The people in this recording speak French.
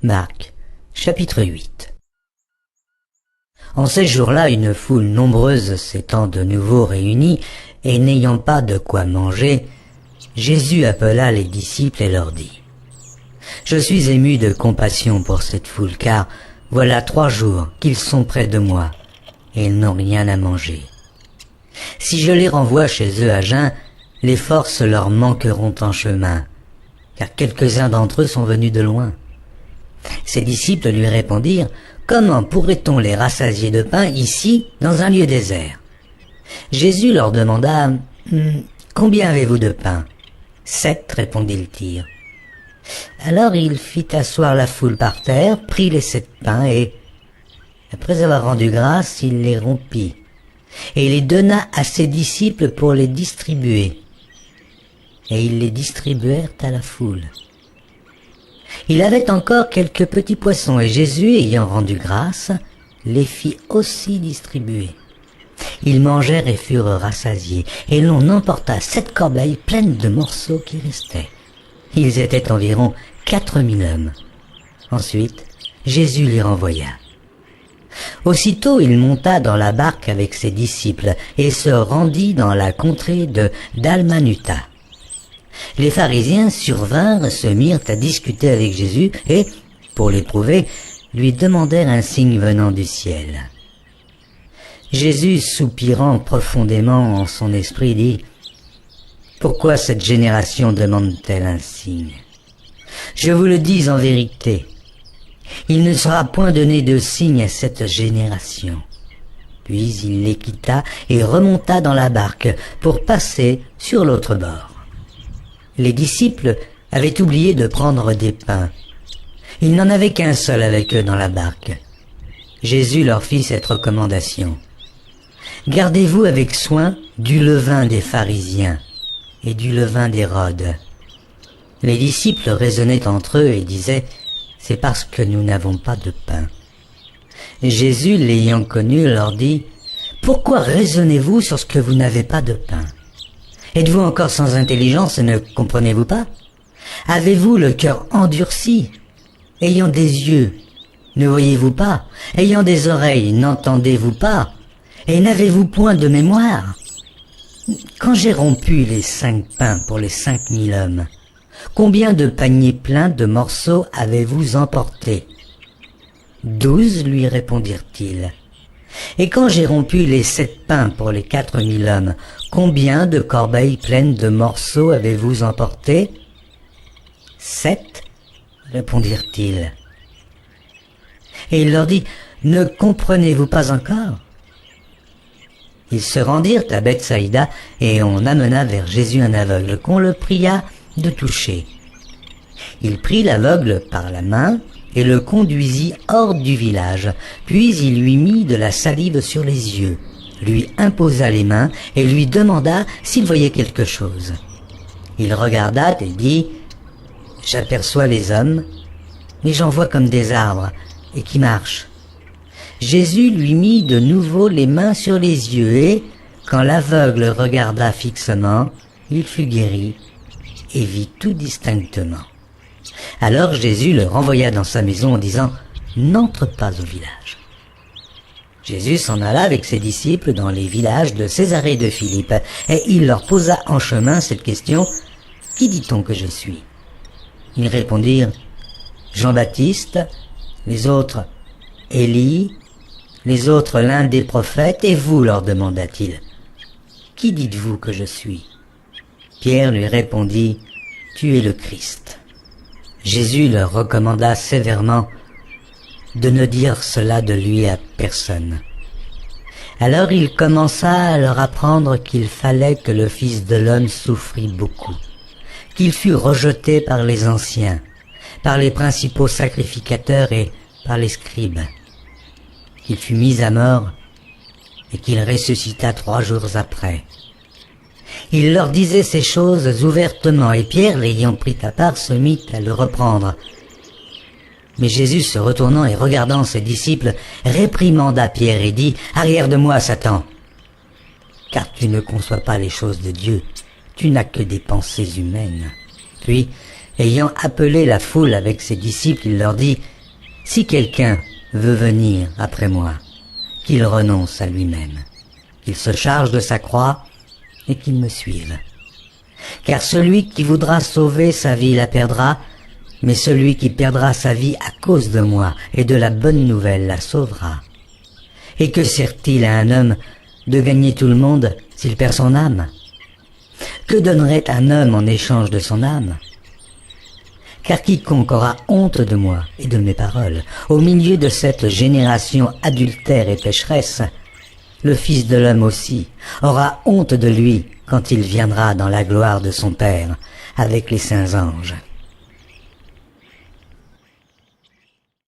Marc, chapitre 8. En ces jours-là, une foule nombreuse s'étant de nouveau réunie, et n'ayant pas de quoi manger, Jésus appela les disciples et leur dit : « Je suis ému de compassion pour cette foule, car voilà 3 jours qu'ils sont près de moi, et ils n'ont rien à manger. Si je les renvoie chez eux à jeun, les forces leur manqueront en chemin, car quelques-uns d'entre eux sont venus de loin. » Ses disciples lui répondirent : « Comment pourrait-on les rassasier de pain ici, dans un lieu désert ?» Jésus leur demanda : « Combien avez-vous de pain ? » 7, répondit-il. Alors il fit asseoir la foule par terre, prit les 7 pains et, après avoir rendu grâce, il les rompit et les donna à ses disciples pour les distribuer. Et ils les distribuèrent à la foule. Il avait encore quelques petits poissons, et Jésus, ayant rendu grâce, les fit aussi distribuer. Ils mangèrent et furent rassasiés, et l'on emporta 7 corbeilles pleines de morceaux qui restaient. Ils étaient environ 4000 hommes. Ensuite, Jésus les renvoya. Aussitôt il monta dans la barque avec ses disciples, et se rendit dans la contrée de Dalmanuta. Les pharisiens survinrent, se mirent à discuter avec Jésus et, pour l'éprouver, lui demandèrent un signe venant du ciel. Jésus, soupirant profondément en son esprit, dit : « Pourquoi cette génération demande-t-elle un signe ? Je vous le dis en vérité, il ne sera point donné de signe à cette génération. » Puis il les quitta et remonta dans la barque pour passer sur l'autre bord. Les disciples avaient oublié de prendre des pains. Il n'en avait qu'un seul avec eux dans la barque. Jésus leur fit cette recommandation : « Gardez-vous avec soin du levain des pharisiens et du levain d'Hérode. » Les disciples raisonnaient entre eux et disaient : « C'est parce que nous n'avons pas de pain. » Jésus, l'ayant connu, leur dit : « Pourquoi raisonnez-vous sur ce que vous n'avez pas de pain ? Êtes-vous encore sans intelligence et ne comprenez-vous pas ? Avez-vous le cœur endurci ? Ayant des yeux, ne voyez-vous pas ? Ayant des oreilles, n'entendez-vous pas ? Et n'avez-vous point de mémoire ? Quand j'ai rompu les 5 pains pour les 5000 hommes, combien de paniers pleins de morceaux avez-vous emporté ? 12, lui répondirent-ils. Et quand j'ai rompu les 7 pains pour les 4000 hommes, combien de corbeilles pleines de morceaux avez-vous emporté ? 7, répondirent-ils. Et il leur dit : Ne comprenez-vous pas encore ? Ils se rendirent à Bethsaïda, et on amena vers Jésus un aveugle, qu'on le pria de toucher. Il prit l'aveugle par la main et le conduisit hors du village, puis il lui mit de la salive sur les yeux, lui imposa les mains et lui demanda s'il voyait quelque chose. Il regarda et dit : « J'aperçois les hommes, mais j'en vois comme des arbres, et qui marchent. » Jésus lui mit de nouveau les mains sur les yeux, et, quand l'aveugle regarda fixement, il fut guéri et vit tout distinctement. Alors Jésus le renvoya dans sa maison en disant : « N'entre pas au village. » Jésus s'en alla avec ses disciples dans les villages de Césarée de Philippe, et il leur posa en chemin cette question : « Qui dit-on que je suis ?» Ils répondirent : « Jean-Baptiste, les autres Élie, les autres l'un des prophètes, et vous, leur demanda-t-il, qui dites-vous que je suis ? Pierre lui répondit : Tu es le Christ. Jésus leur recommanda sévèrement de ne dire cela de lui à personne. Alors il commença à leur apprendre qu'il fallait que le Fils de l'homme souffrit beaucoup, qu'il fût rejeté par les anciens, par les principaux sacrificateurs et par les scribes, qu'il fut mis à mort et qu'il ressuscita 3 jours après. Il leur disait ces choses ouvertement, et Pierre, l'ayant pris à part, se mit à le reprendre. Mais Jésus, se retournant et regardant ses disciples, réprimanda Pierre et dit : « Arrière de moi, Satan, car tu ne conçois pas les choses de Dieu, tu n'as que des pensées humaines. » Puis, ayant appelé la foule avec ses disciples, il leur dit : Si quelqu'un veut venir après moi, qu'il renonce à lui-même, qu'il se charge de sa croix et qu'il me suive. Car celui qui voudra sauver sa vie la perdra, mais celui qui perdra sa vie à cause de moi et de la bonne nouvelle la sauvera. Et que sert-il à un homme de gagner tout le monde s'il perd son âme? Que donnerait un homme en échange de son âme? Car quiconque aura honte de moi et de mes paroles, au milieu de cette génération adultère et pécheresse, le Fils de l'homme aussi aura honte de lui quand il viendra dans la gloire de son Père avec les saints anges.